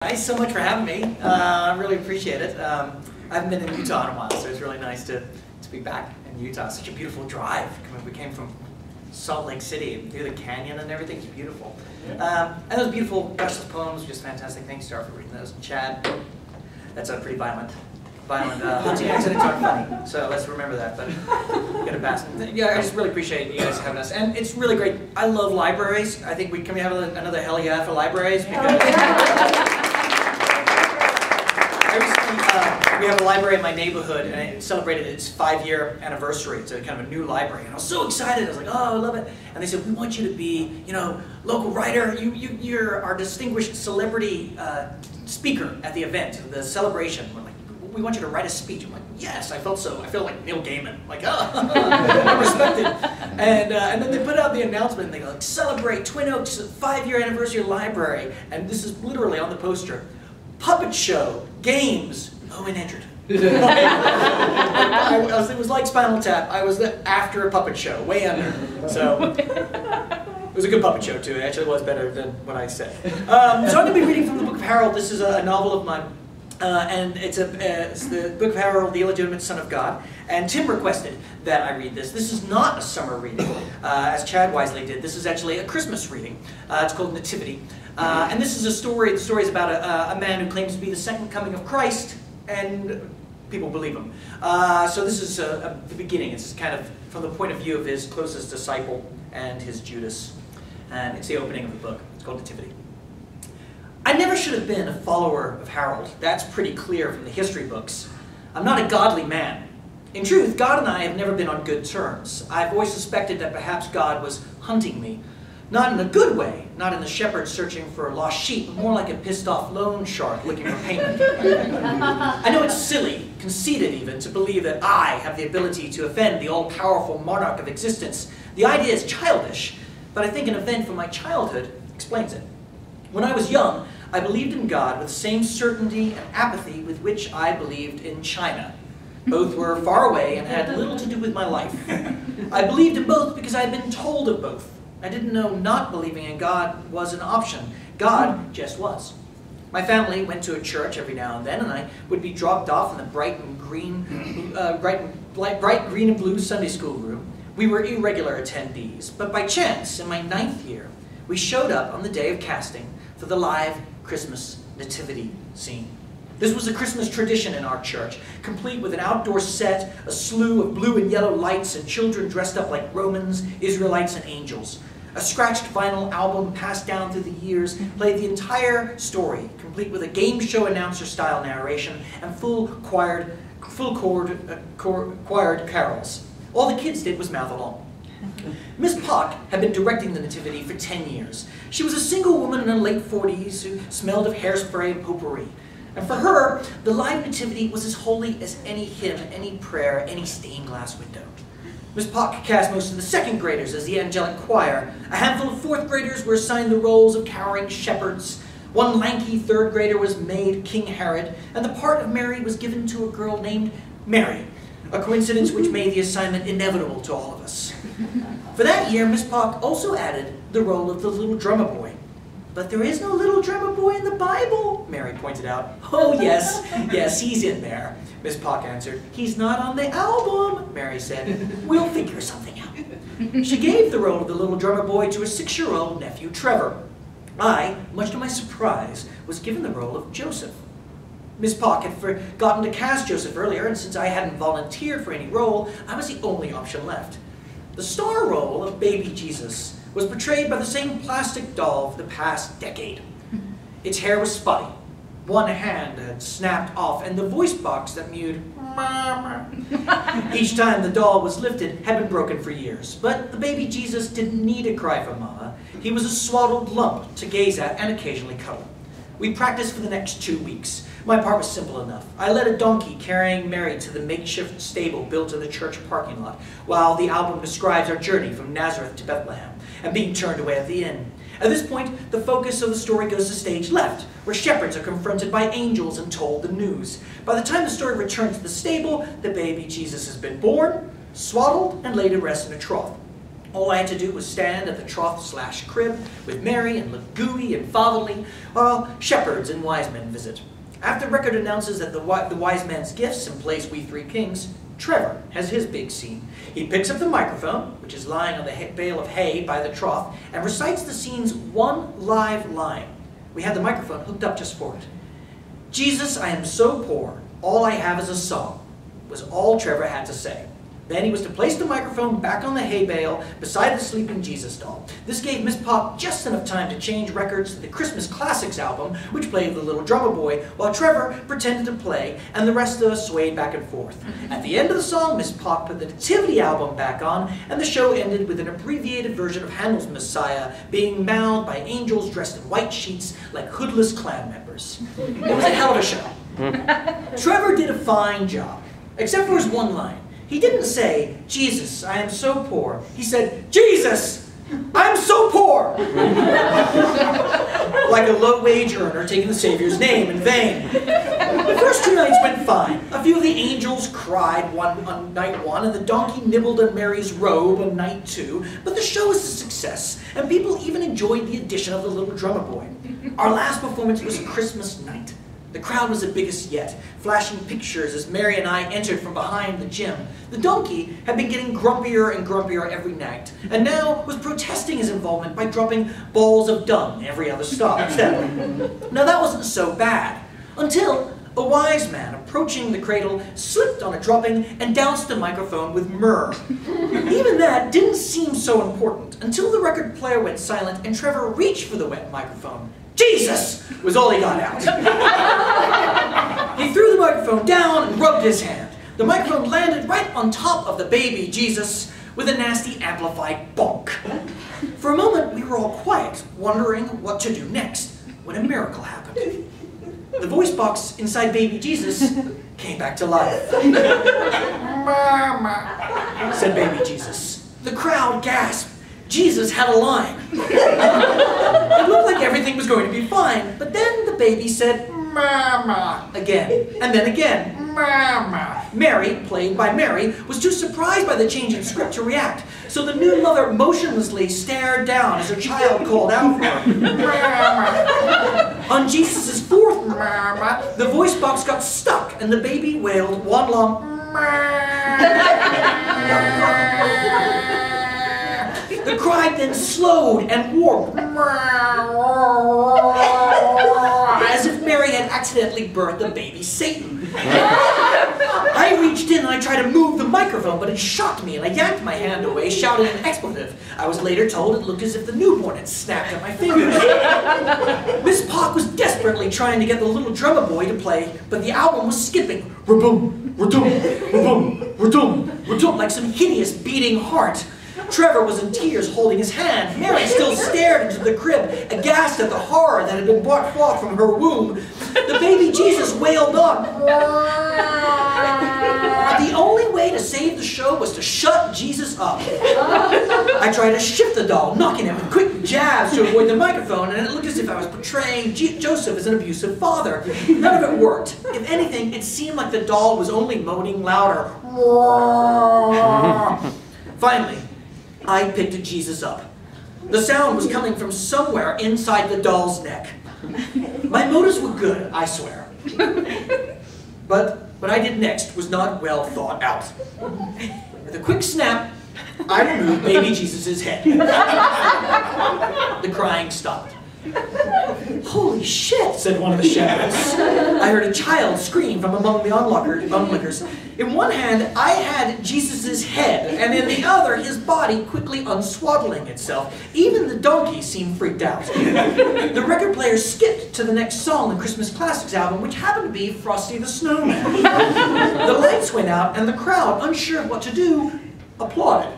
Thanks so much for having me. I really appreciate it. I haven't been in Utah in a while, so it's really nice to be back in Utah. Such a beautiful drive. We came from Salt Lake City, through the canyon and everything. It's beautiful. And those beautiful gushless poems, just fantastic. Thanks, Star, for reading those. Chad, that's a pretty violent hunting accidents aren't funny, so let's remember that. But get a pass. Yeah, I just really appreciate you guys having us, and it's really great. I love libraries. I think can we have another hell yeah for libraries? Because we have a library in my neighborhood, and it celebrated its 5-year anniversary. It's kind of a new library, and I was so excited. I was like, "Oh, I love it!" And they said, "We want you to be, local writer. You're our distinguished celebrity speaker at the event, the celebration. We're like, we want you to write a speech." I'm like, "Yes!" I felt like Neil Gaiman, like, "Oh, I'm respected." And then they put out the announcement, and they go, like, "Celebrate Twin Oaks 5-year anniversary library," and this is literally on the poster. Puppet show, games, Owen Egerton. It was like Spinal Tap. I was after a puppet show, way under. So it was a good puppet show too. It actually was better than what I said. So I'm going to be reading from the Book of Harold. This is a novel of mine, and it's the Book of Harold, the Illegitimate Son of God. And Tim requested that I read this. This is not a summer reading, as Chad wisely did. This is actually a Christmas reading. It's called Nativity. And this is a story. The story is about a man who claims to be the second coming of Christ, and people believe him. So this is the beginning. It's kind of from the point of view of his closest disciple and his Judas. And it's the opening of the book. It's called Nativity. I never should have been a follower of Harold. That's pretty clear from the history books. I'm not a godly man. In truth, God and I have never been on good terms. I've always suspected that perhaps God was hunting me. Not in a good way, not in the shepherd searching for lost sheep, but more like a pissed-off loan shark looking for payment. I know it's silly, conceited even, to believe that I have the ability to offend the all-powerful monarch of existence. The idea is childish, but I think an event from my childhood explains it. When I was young, I believed in God with the same certainty and apathy with which I believed in China. Both were far away and had little to do with my life. I believed in both because I had been told of both. I didn't know not believing in God was an option. God just was. My family went to a church every now and then, and I would be dropped off in the bright green and blue Sunday school room. We were irregular attendees, but by chance, in my 9th year, we showed up on the day of casting for the live Christmas nativity scene. This was a Christmas tradition in our church, complete with an outdoor set, a slew of blue and yellow lights, and children dressed up like Romans, Israelites, and angels. A scratched vinyl album passed down through the years played the entire story, complete with a game show announcer-style narration and full choired carols. All the kids did was mouth along. Miss Pock had been directing the Nativity for 10 years. She was a single woman in her late 40s who smelled of hairspray and potpourri. And for her, the live nativity was as holy as any hymn, any prayer, any stained glass window. Miss Pock cast most of the 2nd graders as the angelic choir. A handful of 4th graders were assigned the roles of cowering shepherds. One lanky 3rd grader was made King Herod, and the part of Mary was given to a girl named Mary, a coincidence which made the assignment inevitable to all of us. For that year, Miss Pock also added the role of the little drummer boy. "But there is no little drummer boy in the Bible," Mary pointed out. "Oh, yes, he's in there," Miss Pock answered. "He's not on the album," Mary said. "We'll figure something out." She gave the role of the little drummer boy to her 6-year-old nephew, Trevor. I, much to my surprise, was given the role of Joseph. Miss Pock had forgotten to cast Joseph earlier, and since I hadn't volunteered for any role, I was the only option left. The star role of baby Jesus was portrayed by the same plastic doll for the past decade. Its hair was spotty, one hand had snapped off, and the voice box that mewed "Mama" each time the doll was lifted had been broken for years. But the baby Jesus didn't need a cry for Mama. He was a swaddled lump to gaze at and occasionally cuddle. We practiced for the next 2 weeks. My part was simple enough. I led a donkey carrying Mary to the makeshift stable built in the church parking lot, while the album describes our journey from Nazareth to Bethlehem and being turned away at the inn. At this point, the focus of the story goes to stage left, where shepherds are confronted by angels and told the news. By the time the story returns to the stable, the baby Jesus has been born, swaddled, and laid to rest in a trough. All I had to do was stand at the trough/crib with Mary and look gooey and fatherly while shepherds and wise men visit. After the record announces that the wise man's gifts and plays We Three Kings, Trevor has his big scene. He picks up the microphone, which is lying on the bale of hay by the trough, and recites the scene's one live line. We had the microphone hooked up just for it. "Jesus, I am so poor, all I have is a song," was all Trevor had to say. Then he was to place the microphone back on the hay bale beside the sleeping Jesus doll. This gave Miss Pop just enough time to change records to the Christmas Classics album, which played The Little Drummer Boy, while Trevor pretended to play and the rest of us swayed back and forth. At the end of the song, Miss Pop put the Nativity album back on, and the show ended with an abbreviated version of Handel's Messiah being mouthed by angels dressed in white sheets like hoodless clan members. It was a hell of a show. Trevor did a fine job, except for his one line. He didn't say, "Jesus, I am so poor." He said, "Jesus, I'm so poor." Like a low-wage earner taking the Savior's name in vain. The first 2 nights went fine. A few of the angels cried on night 1, and the donkey nibbled on Mary's robe on night 2. But the show was a success, and people even enjoyed the addition of the Little Drummer Boy. Our last performance was Christmas night. The crowd was the biggest yet, flashing pictures as Mary and I entered from behind the gym. The donkey had been getting grumpier and grumpier every night, and now was protesting his involvement by dropping balls of dung every other step. Now that wasn't so bad, until a wise man approaching the cradle slipped on a dropping and doused the microphone with myrrh. Even that didn't seem so important, until the record player went silent and Trevor reached for the wet microphone. "Jesus!" was all he got out. He threw the microphone down and rubbed his hand. The microphone landed right on top of the baby Jesus with a nasty amplified bonk. For a moment, we were all quiet, wondering what to do next, when a miracle happened. The voice box inside baby Jesus came back to life. "Mama," said baby Jesus. The crowd gasped. Jesus had a line. It looked like everything was going to be fine, but then the baby said, "Mama," again, and then again, "Mama." Mary, played by Mary, was too surprised by the change in script to react, so the new mother motionlessly stared down as her child called out for her, "Mama." On Jesus' fourth "Mama," the voice box got stuck, and the baby wailed one long, "Mama." The cry then slowed and warped, as if Mary had accidentally birthed the baby Satan. I reached in and I tried to move the microphone, but it shocked me and I yanked my hand away, shouting an expletive. I was later told it looked as if the newborn had snapped at my fingers. Miss Park was desperately trying to get the Little Drummer Boy to play, but the album was skipping, "Ra-boom, ra-doom, ra-boom, ra-doom, ra-doom," like some hideous beating heart. Trevor was in tears, holding his hand. Mary still stared into the crib, aghast at the horror that had been brought forth from her womb. The baby Jesus wailed on. The only way to save the show was to shut Jesus up. I tried to shift the doll, knocking him with quick jabs to avoid the microphone, and it looked as if I was portraying Joseph as an abusive father. None of it worked. If anything, it seemed like the doll was only moaning louder. Finally, I picked Jesus up. The sound was coming from somewhere inside the doll's neck. My motives were good, I swear. But what I did next was not well thought out. With a quick snap, I removed baby Jesus' head. The crying stopped. "Holy shit," said one of the shepherds. I heard a child scream from among the onlookers. In one hand, I had Jesus' head, and in the other, his body quickly unswaddling itself. Even the donkey seemed freaked out. The record player skipped to the next song in the Christmas Classics album, which happened to be Frosty the Snowman. The lights went out, and the crowd, unsure of what to do, applauded.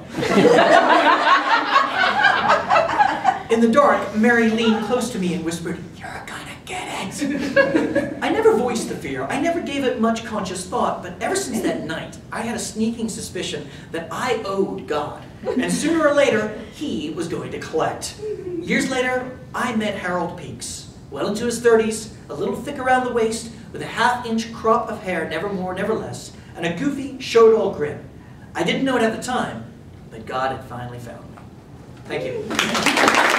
In the dark, Mary leaned close to me and whispered, "You're gonna get it." I never voiced the fear. I never gave it much conscious thought, but ever since that night, I had a sneaking suspicion that I owed God. And sooner or later, he was going to collect. Years later, I met Harold Peaks. Well into his 30s, a little thick around the waist, with a half-inch crop of hair, never more, never less, and a goofy, show-it-all grin. I didn't know it at the time, but God had finally found me. Thank you.